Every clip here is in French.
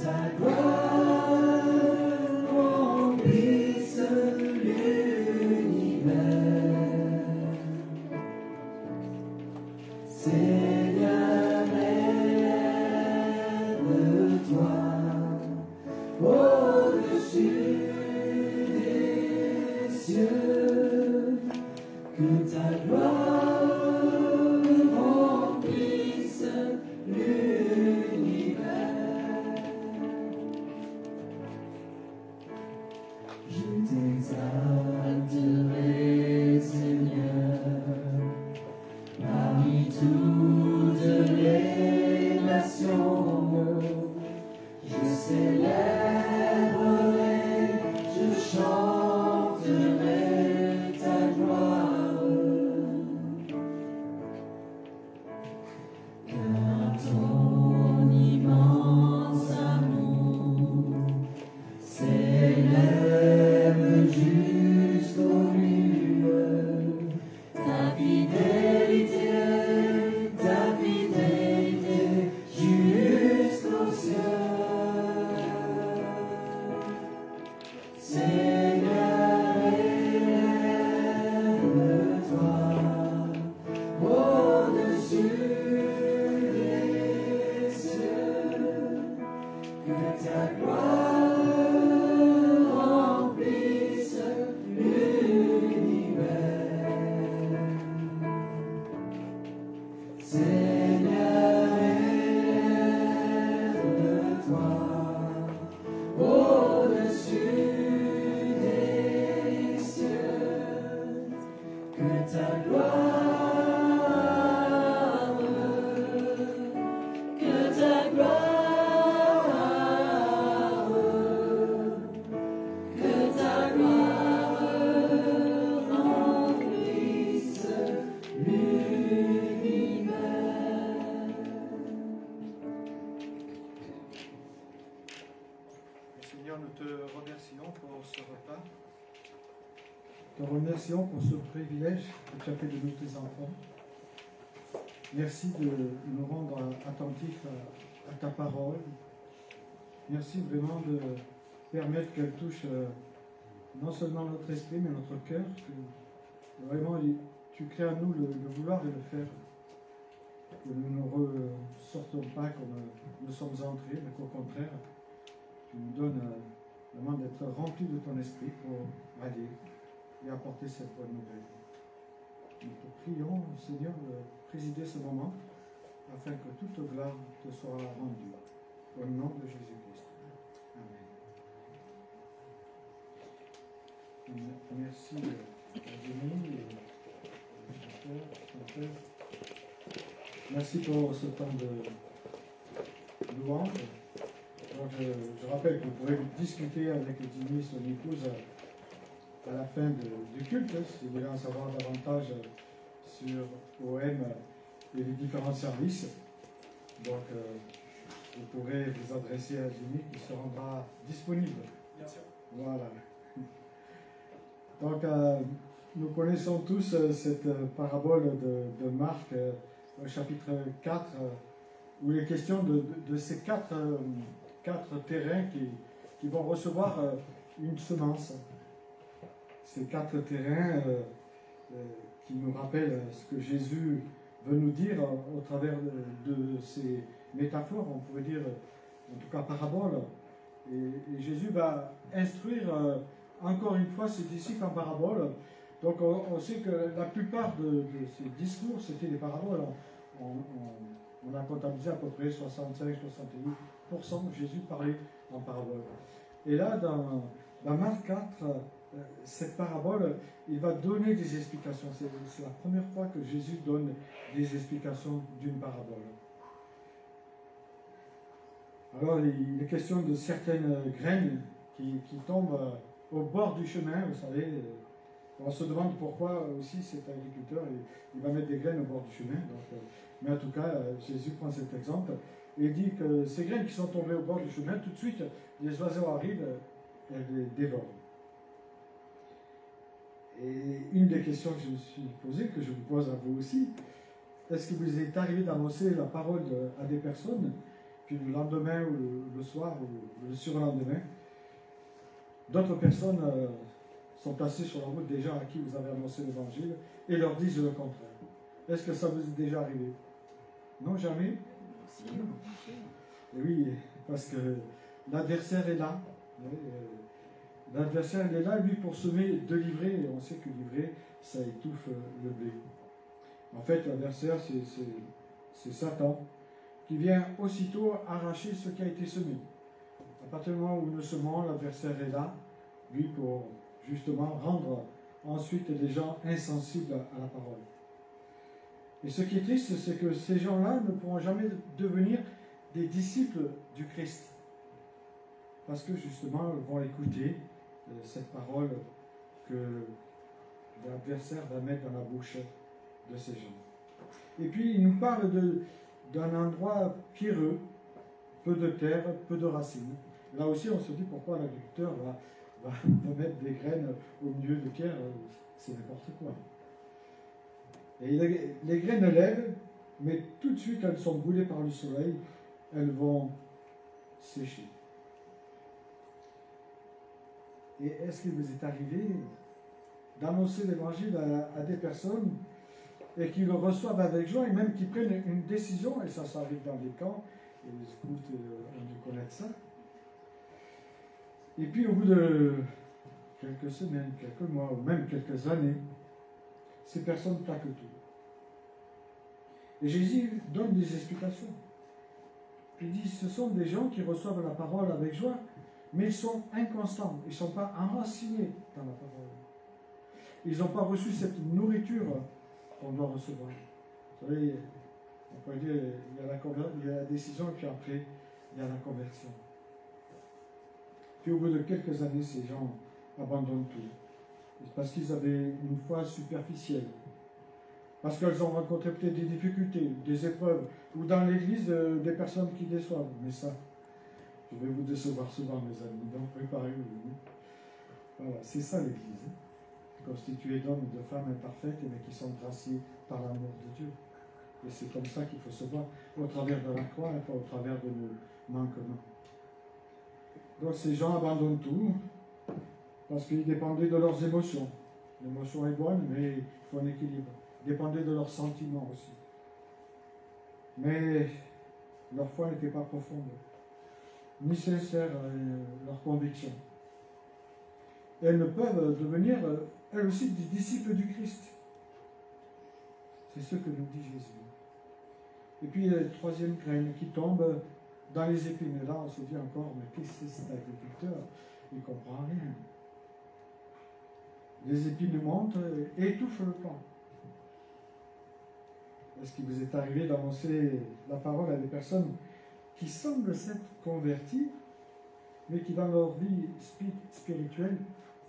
ta gloire remplisse l'univers. Seigneur, lève-toi au-dessus des cieux, que ta gloire remplisse l'univers. Je t'exalterai, Seigneur, parmi toutes les nations. Je célébrerai, je chanterai ta gloire. Car ton immense amour s'élève jusqu'aux nues. Ta fidélité jusqu'aux cieux. Seigneur, élève-toi au-dessus des cieux, que ta gloire remplisse l'univers. Seigneur, élève-toi au-dessus des cieux, que ta gloire, que ta gloire, que ta gloire remplisse l'univers. Seigneur, nous te remercions pour ce repas. Nous te remercions pour ce privilège que tu as fait de nous, tes enfants. Merci de nous rendre attentifs à ta parole. Merci vraiment de permettre qu'elle touche non seulement notre esprit, mais notre cœur. Que vraiment, tu crées à nous le vouloir et le faire. Que nous ne ressortons pas comme nous sommes entrés, mais qu'au contraire, tu nous donnes vraiment d'être remplis de ton esprit pour aller et apporter cette bonne nouvelle. Nous te prions, Seigneur, de présider ce moment afin que toute gloire te soit rendue. Au nom de Jésus-Christ. Amen. Merci à Denis et au chanteur. Merci pour ce temps de louange. Donc, je rappelle que vous pourrez discuter avec Jimmy, son épouse, à la fin du culte, si vous voulez en savoir davantage sur OM et les différents services. Donc, vous pourrez vous adresser à Jimmy qui se rendra disponible. Bien sûr. Voilà. Donc, nous connaissons tous cette parabole de Marc, au chapitre 4, où il est question de ces quatre terrains qui vont recevoir une semence. Ces quatre terrains qui nous rappellent ce que Jésus veut nous dire au travers de ces métaphores, on pourrait dire, en tout cas paraboles. Et Jésus va instruire encore une fois ses disciples en paraboles. Donc on sait que la plupart de ces discours, c'était des paraboles. On a comptabilisé à peu près 65-68%. Jésus parlait en parabole. Et là, dans Marc 4, cette parabole, il va donner des explications. C'est la première fois que Jésus donne des explications d'une parabole. Alors, il est question de certaines graines qui tombent au bord du chemin, vous savez. On se demande pourquoi aussi cet agriculteur, il va mettre des graines au bord du chemin. Donc, mais en tout cas, Jésus prend cet exemple et dit que ces graines qui sont tombées au bord du chemin, tout de suite, les oiseaux arrivent et les dévorent. Et une des questions que je me suis posée, que je vous pose à vous aussi, est-ce que vous est arrivé d'annoncer la parole à des personnes, puis le lendemain ou le soir ou le surlendemain, d'autres personnes sont assises sur la route des gens à qui vous avez annoncé l'évangile et leur disent le contraire. Est-ce que ça vous est déjà arrivé? Non, jamais? Et oui, parce que l'adversaire est là. L'adversaire il est là, lui, pour semer de l'ivraie, et on sait que l'ivraie, ça étouffe le blé. En fait, l'adversaire, c'est Satan, qui vient aussitôt arracher ce qui a été semé. À partir du moment où nous semons, l'adversaire est là, lui, pour justement rendre ensuite les gens insensibles à la parole. Et ce qui est triste, c'est que ces gens-là ne pourront jamais devenir des disciples du Christ. Parce que justement, ils vont écouter cette parole que l'adversaire va mettre dans la bouche de ces gens. Et puis, il nous parle d'un endroit pierreux, peu de terre, peu de racines. Là aussi, on se dit pourquoi l'agriculteur va mettre des graines au milieu de pierre, c'est n'importe quoi. Et les graines lèvent, mais tout de suite, elles sont brûlées par le soleil, elles vont sécher. Et est-ce qu'il vous est arrivé d'annoncer l'évangile à des personnes et qui le reçoivent avec joie et même qui prennent une décision, et ça arrive dans les camps, et les scouts ont dû connaître ça. Et puis au bout de quelques semaines, quelques mois, ou même quelques années, ces personnes plaquent tout. Et Jésus donne des explications. Il dit, ce sont des gens qui reçoivent la parole avec joie, mais ils sont inconstants, ils ne sont pas enracinés dans la parole. Ils n'ont pas reçu cette nourriture qu'on doit recevoir. Vous savez, on pourrait dire, il y a la décision, et puis après, il y a la conversion. Puis au bout de quelques années, ces gens abandonnent tout. Parce qu'ils avaient une foi superficielle. Parce qu'elles ont rencontré peut-être des difficultés, des épreuves, ou dans l'église, des personnes qui déçoivent. Mais ça, je vais vous décevoir souvent, mes amis, donc préparez-vous. Voilà, c'est ça l'église. Constituée d'hommes et de femmes imparfaites, mais qui sont graciés par l'amour de Dieu. Et c'est comme ça qu'il faut se voir, au travers de la croix et pas au travers de nos manquements. Donc ces gens abandonnent tout, parce qu'ils dépendaient de leurs émotions. L'émotion est bonne, mais il faut un équilibre. Ils dépendaient de leurs sentiments aussi. Mais leur foi n'était pas profonde, ni sincère leur conviction. Elles ne peuvent devenir, elles aussi, des disciples du Christ. C'est ce que nous dit Jésus. Et puis, la troisième graine qui tombe dans les épines. Et là, on se dit encore, mais qu'est-ce que c'est cet agriculteur? Il ne comprend rien. Les épines montent et étouffent le plan. Est-ce qu'il vous est arrivé d'annoncer la parole à des personnes qui semblent s'être converties, mais qui dans leur vie spirituelle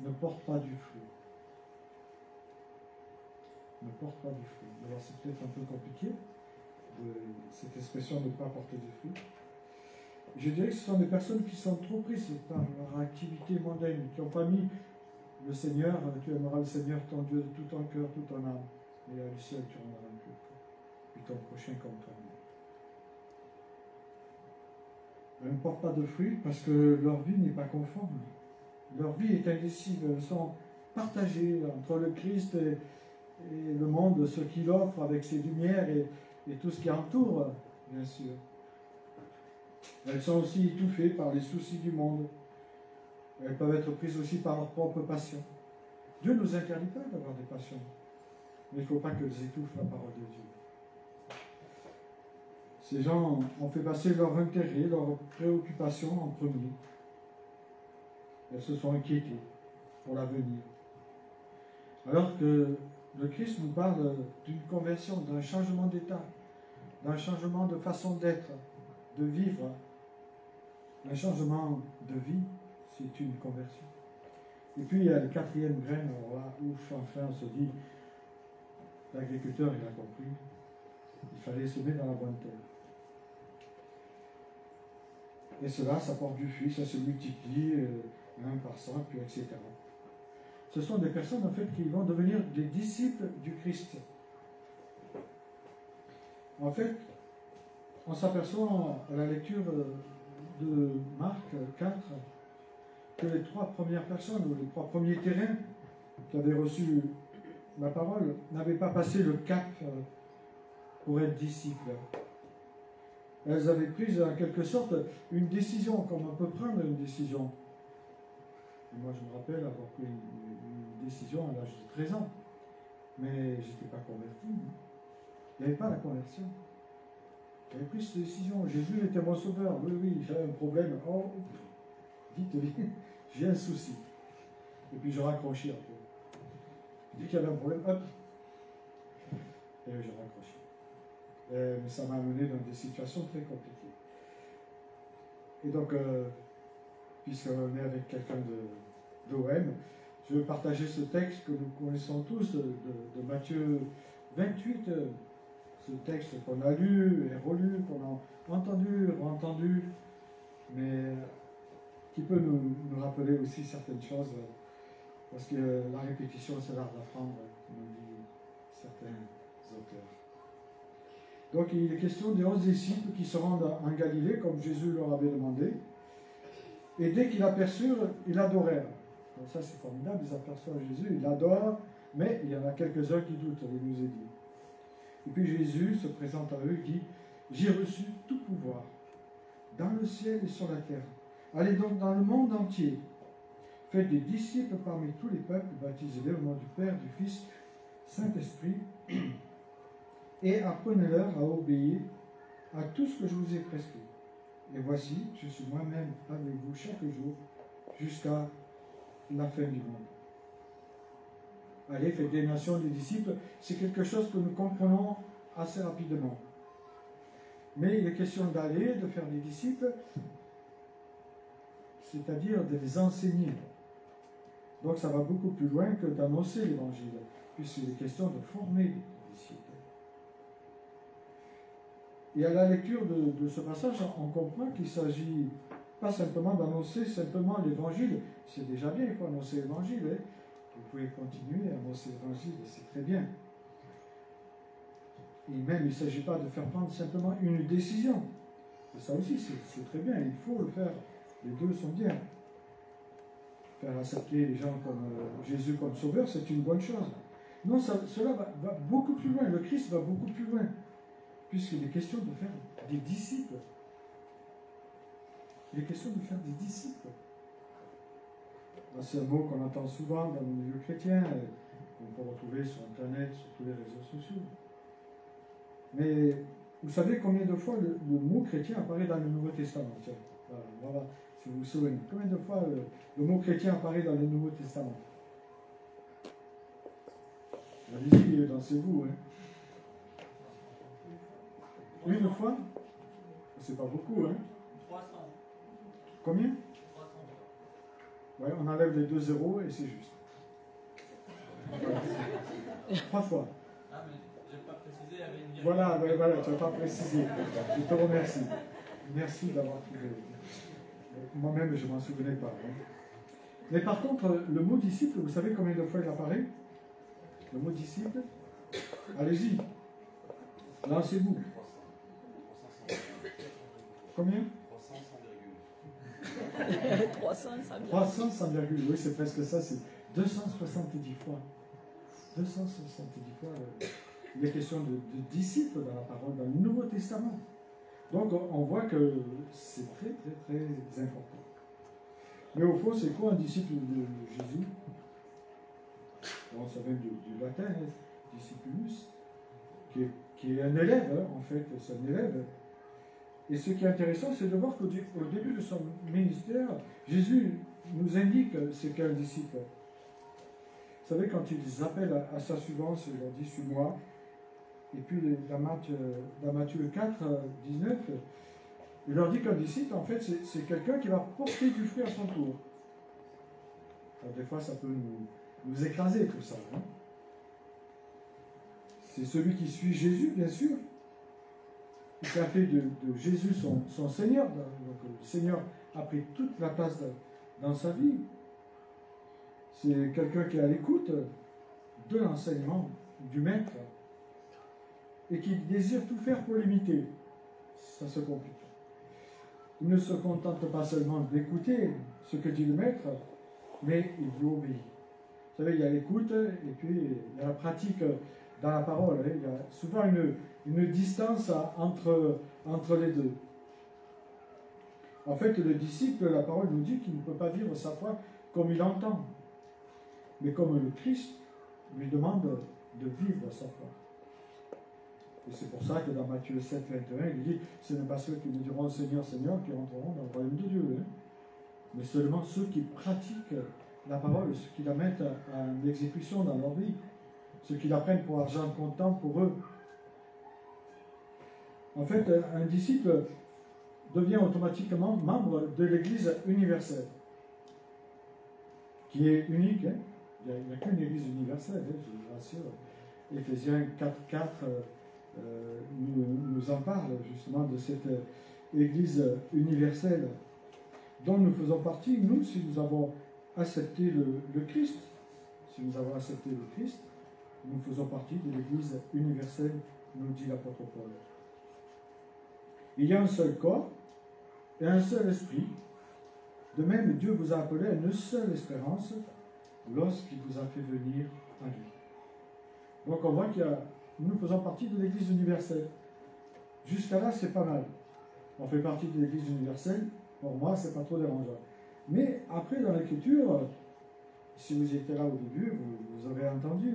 ne portent pas du fruit? Ne portent pas du fruit. Alors c'est peut-être un peu compliqué, cette expression de ne pas porter du fruit. Je dirais que ce sont des personnes qui sont trop prises par leur activité mondaine, qui n'ont pas mis le Seigneur, tu aimeras le Seigneur ton Dieu de tout ton cœur, toute ton âme, et à lui seul tu rendras un culte, puis ton prochain comme toi-même. Elles ne portent pas de fruits parce que leur vie n'est pas conforme. Leur vie est indécisive. Elles sont partagées entre le Christ et le monde, ce qu'il offre avec ses lumières et tout ce qui entoure, bien sûr. Elles sont aussi étouffées par les soucis du monde. Elles peuvent être prises aussi par leurs propres passions. Dieu ne nous interdit pas d'avoir des passions, mais il ne faut pas qu'elles étouffent la parole de Dieu. Ces gens ont fait passer leur intérêt, leurs préoccupations en premier. Elles se sont inquiétées pour l'avenir. Alors que le Christ nous parle d'une conversion, d'un changement d'état, d'un changement de façon d'être, de vivre, un changement de vie, c'est une conversion. Et puis il y a le quatrième graine, alors là, ouf, enfin on se dit, l'agriculteur il a compris, il fallait semer dans la bonne terre. Et cela, ça porte du fruit, ça se multiplie, 1 par 100, puis etc. Ce sont des personnes en fait qui vont devenir des disciples du Christ. En fait, on s'aperçoit à la lecture de Marc 4 que les 3 premières personnes, ou les 3 premiers terrains qui avaient reçu la parole, n'avaient pas passé le cap pour être disciples. Elles avaient pris en quelque sorte une décision, comme on peut prendre une décision. Et moi, je me rappelle avoir pris une décision à l'âge de 13 ans. Mais je n'étais pas converti. Il n'y avait pas la conversion. J'avais pris cette décision. Jésus était mon sauveur. Oui, oui, j'avais un problème. Oh, vite, j'ai un souci. Et puis je raccrochais un peu. Dès qu'il y avait un problème, hop, et je raccrochais. Mais ça m'a amené dans des situations très compliquées. Et donc, puisqu'on est avec quelqu'un d'OM, je veux partager ce texte que nous connaissons tous de Matthieu 28, ce texte qu'on a lu et relu, qu'on a entendu, entendu, mais qui peut nous rappeler aussi certaines choses, parce que la répétition, c'est l'art d'apprendre, comme dit certains auteurs. Donc il est question des 11 disciples qui se rendent en Galilée, comme Jésus leur avait demandé, et dès qu'ils l'aperçurent, ils adorèrent. Donc ça c'est formidable, ils aperçoivent Jésus, ils l'adorent, mais il y en a quelques-uns qui doutent, il nous est dit. Et puis Jésus se présente à eux et dit « J'ai reçu tout pouvoir, dans le ciel et sur la terre. Allez donc dans le monde entier. Faites des disciples parmi tous les peuples, baptisez-les au nom du Père, du Fils, Saint-Esprit, et apprenez-leur à obéir à tout ce que je vous ai prescrit. Et voici, je suis moi-même avec vous chaque jour jusqu'à la fin du monde. » Allez, faites des nations des disciples, c'est quelque chose que nous comprenons assez rapidement. Mais il est question d'aller, de faire des disciples, c'est-à-dire de les enseigner. Donc ça va beaucoup plus loin que d'annoncer l'évangile, puisqu'il est question de former des disciples. Et à la lecture de ce passage, on comprend qu'il ne s'agit pas simplement d'annoncer simplement l'évangile. C'est déjà bien, il faut annoncer l'évangile. Hein. Vous pouvez continuer à annoncer l'évangile, c'est très bien. Et même, il ne s'agit pas de faire prendre simplement une décision. Et ça aussi, c'est très bien, il faut le faire. Les deux sont bien. Faire accepter les gens comme Jésus comme sauveur, c'est une bonne chose. Non, cela va beaucoup plus loin. Le Christ va beaucoup plus loin. Puisqu'il est question de faire des disciples. Il est question de faire des disciples. C'est un mot qu'on entend souvent dans le milieu chrétien, qu'on peut retrouver sur Internet, sur tous les réseaux sociaux. Mais vous savez combien de fois le mot chrétien apparaît dans le Nouveau Testament? Tiens, voilà, si vous vous souvenez. Combien de fois le mot chrétien apparaît dans le Nouveau Testament? Allez-y, dansez-vous. Hein. Une fois? C'est pas beaucoup, hein? 300. Combien? 300. Ouais, on enlève les 2 zéros et c'est juste. 3 fois. Ah, mais je n'ai pas précisé, il y avait une virgule. Voilà, tu n'as pas précisé. Je te remercie. Merci d'avoir trouvé. Moi-même, je ne m'en souvenais pas. Hein. Mais par contre, le mot disciple, vous savez combien de fois il apparaît? Le mot disciple? Allez-y. Lancez-vous. Combien? 300, sans virgule. Oui, c'est presque ça, c'est 270 fois. 270 fois, il est question de disciples dans la parole, dans le Nouveau Testament. Donc, on voit que c'est très, très, très important. Mais au fond, c'est quoi un disciple de Jésus? Bon, ça vient du latin, hein, discipulus, qui est un élève, hein, en fait, c'est un élève. Et ce qui est intéressant, c'est de voir qu'au début de son ministère, Jésus nous indique ce qu'est un disciple. Vous savez, quand ils appellent à sa suivance, il leur dit « Suis-moi ». Et puis, dans Matthieu 4, 19, il leur dit qu'un disciple, en fait, c'est quelqu'un qui va porter du fruit à son tour. Alors, des fois, ça peut nous écraser, tout ça. Hein. C'est celui qui suit Jésus, bien sûr, qui a fait de Jésus son Seigneur. Donc, le Seigneur a pris toute la place dans sa vie. C'est quelqu'un qui est à l'écoute de l'enseignement du Maître et qui désire tout faire pour l'imiter. ça se complique. Il ne se contente pas seulement d'écouter ce que dit le maître, mais il lui obéit. Vous savez, il y a l'écoute et puis il y a la pratique dans la parole. Il y a souvent une distance entre les deux. En fait, le disciple, la parole nous dit qu'il ne peut pas vivre sa foi comme il entend, mais comme le Christ lui demande de vivre sa foi. Et c'est pour ça que dans Matthieu 7, 21, il dit « Ce n'est pas ceux qui me diront Seigneur, Seigneur qui entreront dans le royaume de Dieu, hein, mais seulement ceux qui pratiquent la parole, ceux qui la mettent en exécution dans leur vie, ceux qui la prennent pour argent comptant pour eux. » En fait, un disciple devient automatiquement membre de l'Église universelle, qui est unique. Hein. Il n'y a qu'une Église universelle, hein, je vous rassure. Éphésiens 4.4 nous en parle justement de cette Église universelle dont nous faisons partie, nous, si nous avons accepté le Christ. Si nous avons accepté le Christ, nous faisons partie de l'Église universelle, nous dit l'apôtre Paul. Il y a un seul corps et un seul esprit. De même, Dieu vous a appelé à une seule espérance lorsqu'il vous a fait venir à lui. Donc on voit que nous faisons partie de l'Église universelle. Jusqu'à là, c'est pas mal. On fait partie de l'Église universelle. Pour moi, c'est pas trop dérangeant. Mais après, dans l'Écriture, si vous étiez là au début, vous avez entendu,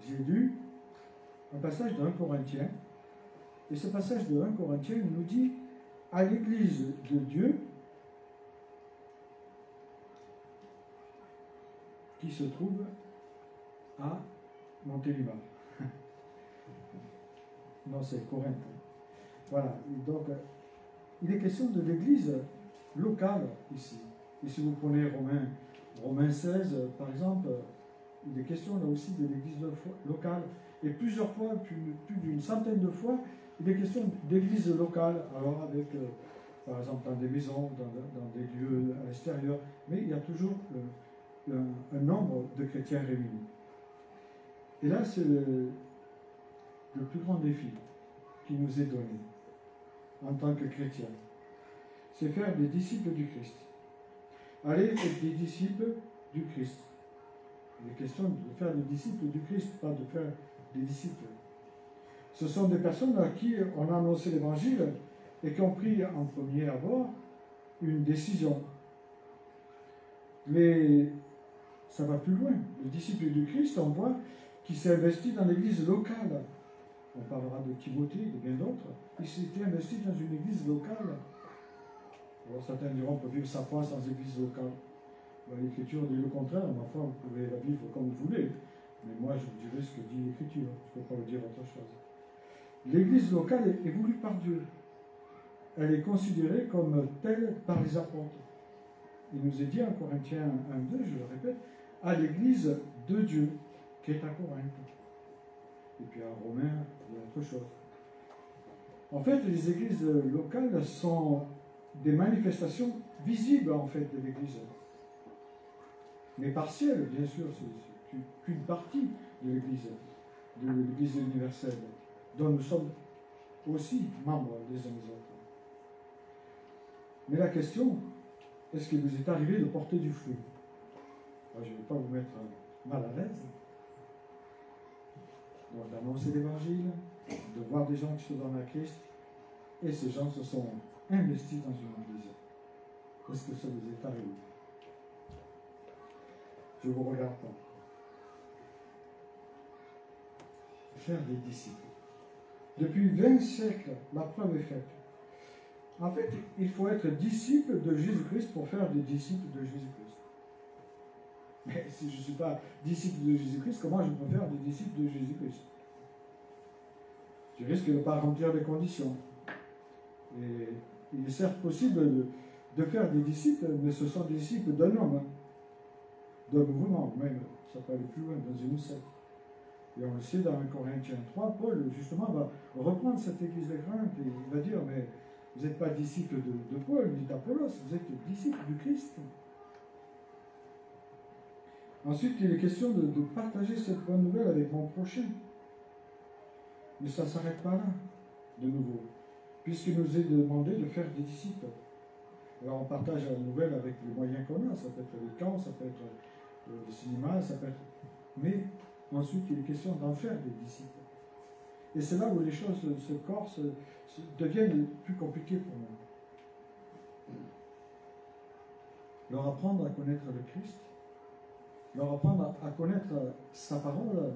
j'ai lu un passage de 1 Corinthiens. Et ce passage de 1 Corinthiens nous dit à l'Église de Dieu qui se trouve à Montélimar. Non, c'est Corinthe. Voilà. Et donc, il est question de l'Église locale ici. Et si vous prenez Romains 16, par exemple, il est question là aussi de l'Église locale. Et plusieurs fois, plus d'une centaine de fois, il est question d'église locale, alors avec, par exemple, dans des maisons, dans des lieux à l'extérieur, mais il y a toujours un nombre de chrétiens réunis. Et là, c'est le plus grand défi qui nous est donné en tant que chrétiens. C'est faire des disciples du Christ. Allez, faites des disciples du Christ. Il est question de faire des disciples du Christ, pas de faire des disciples. Ce sont des personnes à qui on a annoncé l'évangile et qui ont pris en premier abord une décision. Mais ça va plus loin. Le disciple du Christ, on voit qu'il s'est investi dans l'église locale. On parlera de Timothée, de bien d'autres. Il s'était investi dans une église locale. Alors certains diront qu'on peut vivre sa foi sans église locale. L'Écriture dit le contraire. Ma foi, vous pouvez la vivre comme vous voulez. Mais moi, je vous dirai ce que dit l'Écriture. Je ne peux pas vous dire autre chose. L'église locale est voulue par Dieu. Elle est considérée comme telle par les apôtres. Il nous est dit en Corinthiens 1.2, je le répète, à l'église de Dieu qui est à Corinthe. Et puis en Romains, il y a autre chose. En fait, les églises locales sont des manifestations visibles en fait de l'église. Mais partielles, bien sûr, c'est qu'une partie de l'église universelle, dont nous sommes aussi membres les uns des autres. Mais la question, est-ce qu'il vous est arrivé de porter du fruit? Moi, je ne vais pas vous mettre mal à l'aise. Donc, d'annoncer l'évangile, de voir des gens qui se donnent à Christ, et ces gens se sont investis dans une église. Est-ce que ça vous est arrivé? Je vous regarde pas. Faire des disciples. Depuis 20 siècles, la preuve est faite. En fait, il faut être disciple de Jésus-Christ pour faire des disciples de Jésus-Christ. Mais si je ne suis pas disciple de Jésus-Christ, comment je peux faire des disciples de Jésus-Christ? Je risque de ne pas remplir les conditions. Et il est certes possible de faire des disciples, mais ce sont des disciples d'un homme, d'un mouvement, même. Ça peut aller plus loin, dans une secte. Et on le sait dans 1 Corinthiens 3, Paul, justement, va reprendre cette église de Corinthe et il va dire, mais vous n'êtes pas disciple de Paul, ni d'Apollos, vous êtes disciple du Christ. Ensuite, il est question de partager cette bonne nouvelle avec mon prochain. Mais ça ne s'arrête pas là, de nouveau. puisqu'il nous est demandé de faire des disciples. Alors on partage la nouvelle avec les moyens qu'on a, ça peut être les camps, ça peut être le cinéma, ça peut être... Mais ensuite il est question d'en faire des disciples. Et c'est là où les choses se corsent, deviennent plus compliquées pour nous. Leur apprendre à connaître le Christ, leur apprendre à connaître sa parole,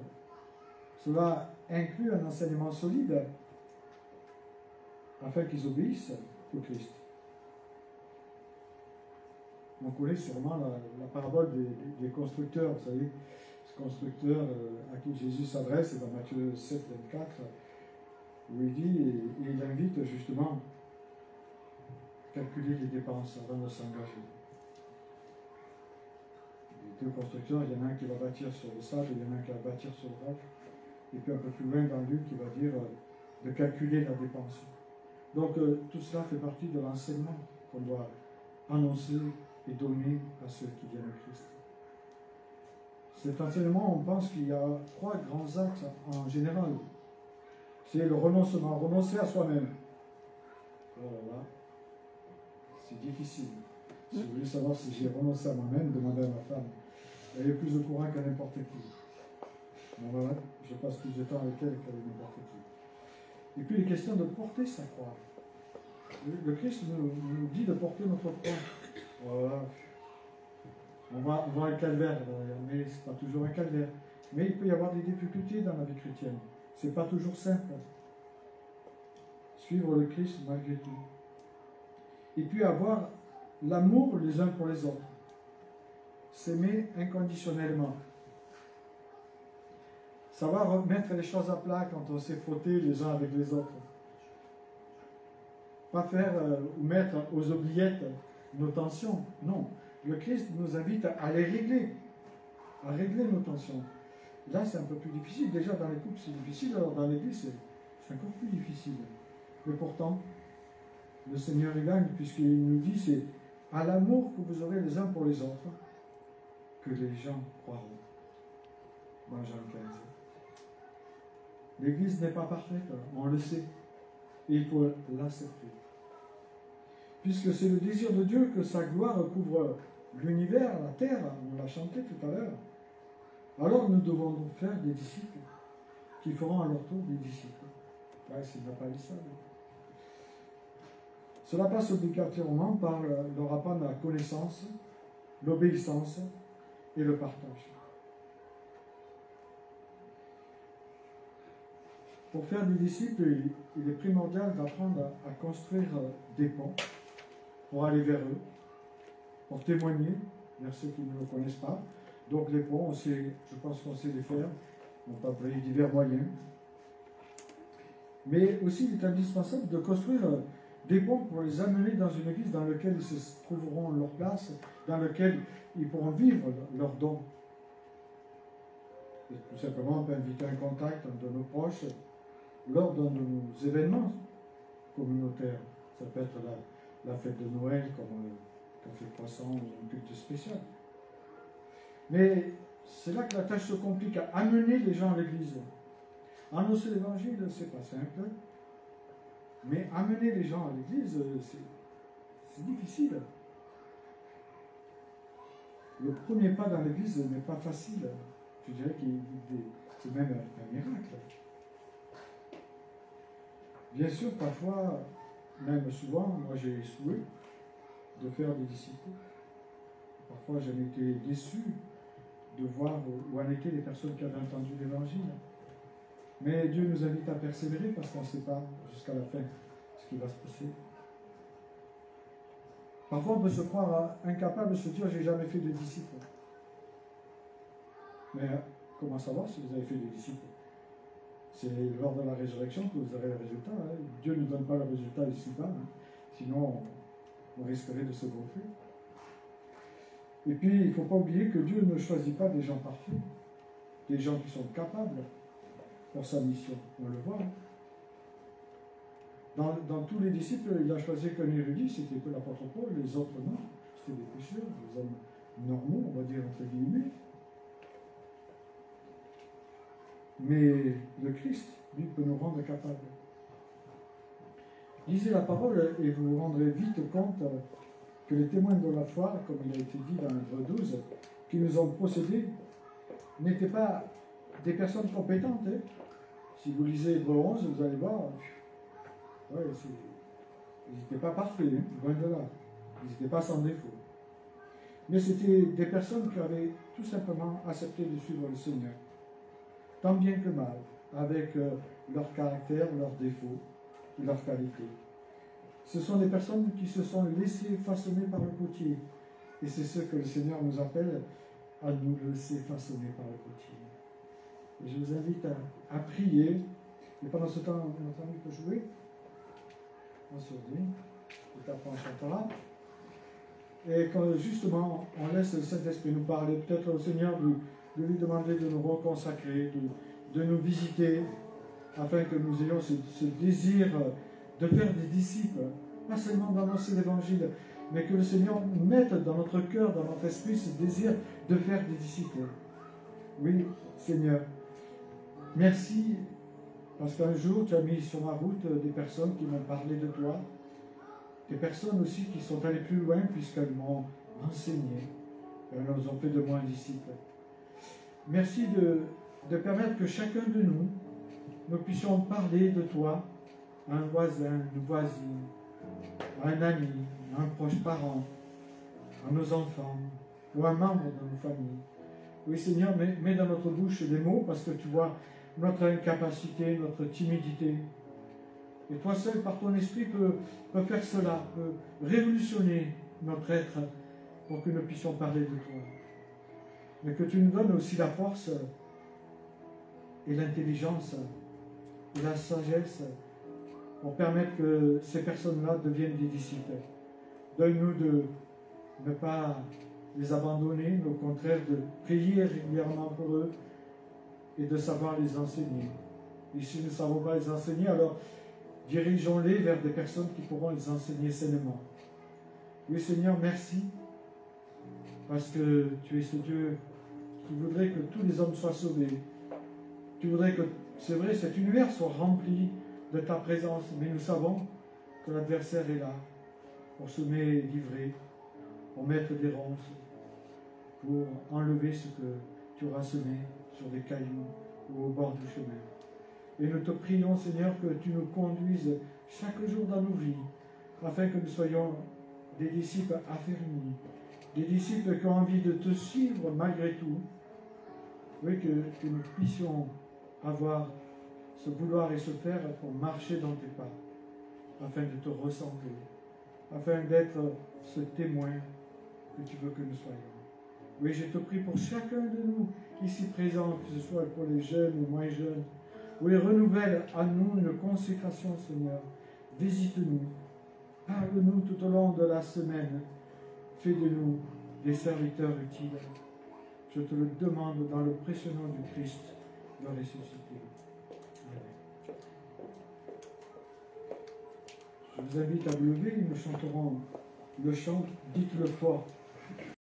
cela inclut un enseignement solide afin qu'ils obéissent au Christ. On connaît sûrement la parabole des constructeurs, vous savez, ce constructeur à qui Jésus s'adresse, c'est dans Matthieu 7, 24, où il dit, et il invite justement à calculer les dépenses avant de s'engager. Les deux constructeurs, il y en a un qui va bâtir sur le sable, il y en a un qui va bâtir sur le roc, et puis un peu plus loin dans Luc, il va dire de calculer la dépense. Donc tout cela fait partie de l'enseignement qu'on doit annoncer et donner à ceux qui viennent au Christ. Cet enseignement, on pense qu'il y a 3 grands axes en général. C'est le renoncement, renoncer à soi-même. Voilà, c'est difficile. Si vous voulez savoir si j'ai renoncé à moi-même, demandez à ma femme. Elle est plus au courant qu'à n'importe qui. Bon, voilà, je passe plus de temps avec elle qu'avec n'importe qui. Et puis les questions de porter sa croix. Le Christ nous dit de porter notre croix. Voilà. On va un calvaire, mais ce n'est pas toujours un calvaire. Mais il peut y avoir des difficultés dans la vie chrétienne. Ce n'est pas toujours simple. Suivre le Christ malgré tout. Et puis avoir l'amour les uns pour les autres. S'aimer inconditionnellement. Savoir mettre les choses à plat quand on s'est frotté les uns avec les autres. Pas faire ou mettre aux oubliettes nos tensions. Non. Le Christ nous invite à les régler. À régler nos tensions. Là, c'est un peu plus difficile. Déjà, dans les couples, c'est difficile. Alors, dans l'Église, c'est encore plus difficile. Mais pourtant, le Seigneur y gagne, puisqu'il nous dit, c'est à l'amour que vous aurez les uns pour les autres que les gens croiront. Dans Jean 15. L'Église n'est pas parfaite, on le sait. Et il faut l'accepter. Puisque c'est le désir de Dieu que sa gloire couvre l'univers, la terre, on l'a chanté tout à l'heure. Alors nous devons faire des disciples qui feront à leur tour des disciples. Ouais, c'est inappellissable. Cela passe obligatoirement par leur apprendre la connaissance, l'obéissance et le partage. Pour faire des disciples, il est primordial d'apprendre à construire des ponts pour aller vers eux, pour témoigner vers ceux qui ne le connaissent pas. Donc les ponts, je pense qu'on sait les faire, on peut employer divers moyens. Mais aussi, il est indispensable de construire des ponts pour les amener dans une église dans laquelle ils se trouveront leur place, dans laquelle ils pourront vivre leurs dons. Et tout simplement, on peut inviter un contact de nos proches lors de nos événements communautaires. Ça peut être la fête de Noël, comme café croissant ou un culte spécial. Mais c'est là que la tâche se complique, à amener les gens à l'église. Annoncer l'évangile, c'est pas simple. Mais amener les gens à l'église, c'est difficile. Le premier pas dans l'église n'est pas facile. Je dirais que c'est même un miracle. Bien sûr, parfois, même souvent, moi j'ai échoué de faire des disciples. Parfois, j'en étais déçu de voir où en étaient les personnes qui avaient entendu l'évangile. Mais Dieu nous invite à persévérer parce qu'on ne sait pas jusqu'à la fin ce qui va se passer. Parfois, on peut se croire incapable de se dire j'ai jamais fait de disciples. Mais comment savoir si vous avez fait des disciples? C'est lors de la résurrection que vous aurez le résultat. Hein. Dieu ne donne pas le résultat ici-bas, hein. Sinon on risquerait de se gonfler. Et puis, il ne faut pas oublier que Dieu ne choisit pas des gens parfaits, des gens qui sont capables pour sa mission. On le voit. Hein. Dans tous les disciples, il a choisi qu'un érudit, c'était que l'apôtre Paul, les autres non. C'était des pécheurs, des hommes normaux, on va dire entre guillemets. Mais le Christ, lui, peut nous rendre capables. Lisez la parole et vous vous rendrez vite compte que les témoins de la foi, comme il a été dit dans Hébreux 12, qui nous ont procédé, n'étaient pas des personnes compétentes. Hein. Si vous lisez Hébreux 11, vous allez voir, ouais, ils n'étaient pas parfaits, hein, loin de là. Ils n'étaient pas sans défaut. Mais c'était des personnes qui avaient tout simplement accepté de suivre le Seigneur, tant bien que mal, avec leur caractère, leurs défauts et leurs qualités. Ce sont des personnes qui se sont laissées façonner par le potier. Et c'est ce que le Seigneur nous appelle à nous laisser façonner par le potier. Et je vous invite à prier. Et pendant ce temps, notre ami peut jouer. On se dit. Et après on chantera. Et quand justement on laisse le Saint-Esprit nous parler, peut-être au Seigneur de lui demander de nous reconsacrer, de nous visiter, afin que nous ayons ce désir de faire des disciples, pas seulement d'annoncer l'Évangile, mais que le Seigneur mette dans notre cœur, dans notre esprit, ce désir de faire des disciples. Oui, Seigneur, merci, parce qu'un jour tu as mis sur ma route des personnes qui m'ont parlé de toi, des personnes aussi qui sont allées plus loin puisqu'elles m'ont enseigné, elles ont fait de moi un disciple. Merci de permettre que chacun de nous puissions parler de toi à un voisin, une voisine, à un ami, à un proche parent, à nos enfants ou à un membre de nos familles. Oui Seigneur, mets dans notre bouche des mots parce que tu vois notre incapacité, notre timidité. Et toi seul, par ton esprit, peux faire cela, peut révolutionner notre être pour que nous puissions parler de toi. Mais que tu nous donnes aussi la force et l'intelligence et la sagesse pour permettre que ces personnes-là deviennent des disciples. Donne-nous de ne pas les abandonner, mais au contraire de prier régulièrement pour eux et de savoir les enseigner. Et si nous ne savons pas les enseigner, alors dirigeons-les vers des personnes qui pourront les enseigner sainement. Oui Seigneur, merci, parce que tu es ce Dieu qui voudrait que tous les hommes soient sauvés. Tu voudrais que, c'est vrai, cet univers soit rempli de ta présence, mais nous savons que l'adversaire est là pour semer l'ivraie, pour mettre des ronces, pour enlever ce que tu auras semé sur des cailloux ou au bord du chemin. Et nous te prions, Seigneur, que tu nous conduises chaque jour dans nos vies, afin que nous soyons des disciples affermis, des disciples qui ont envie de te suivre malgré tout. Oui, que nous puissions avoir ce vouloir et ce faire pour marcher dans tes pas, afin de te ressembler, afin d'être ce témoin que tu veux que nous soyons. Oui, je te prie pour chacun de nous ici présents, que ce soit pour les jeunes ou moins jeunes. Oui, renouvelle à nous une consécration, Seigneur. Visite-nous. Parle-nous tout au long de la semaine. Fais de nous des serviteurs utiles. Je te le demande dans le précieux nom du Christ, le ressuscité. Amen. Je vous invite à vous lever et nous chanterons le chant « Dites-le fort ».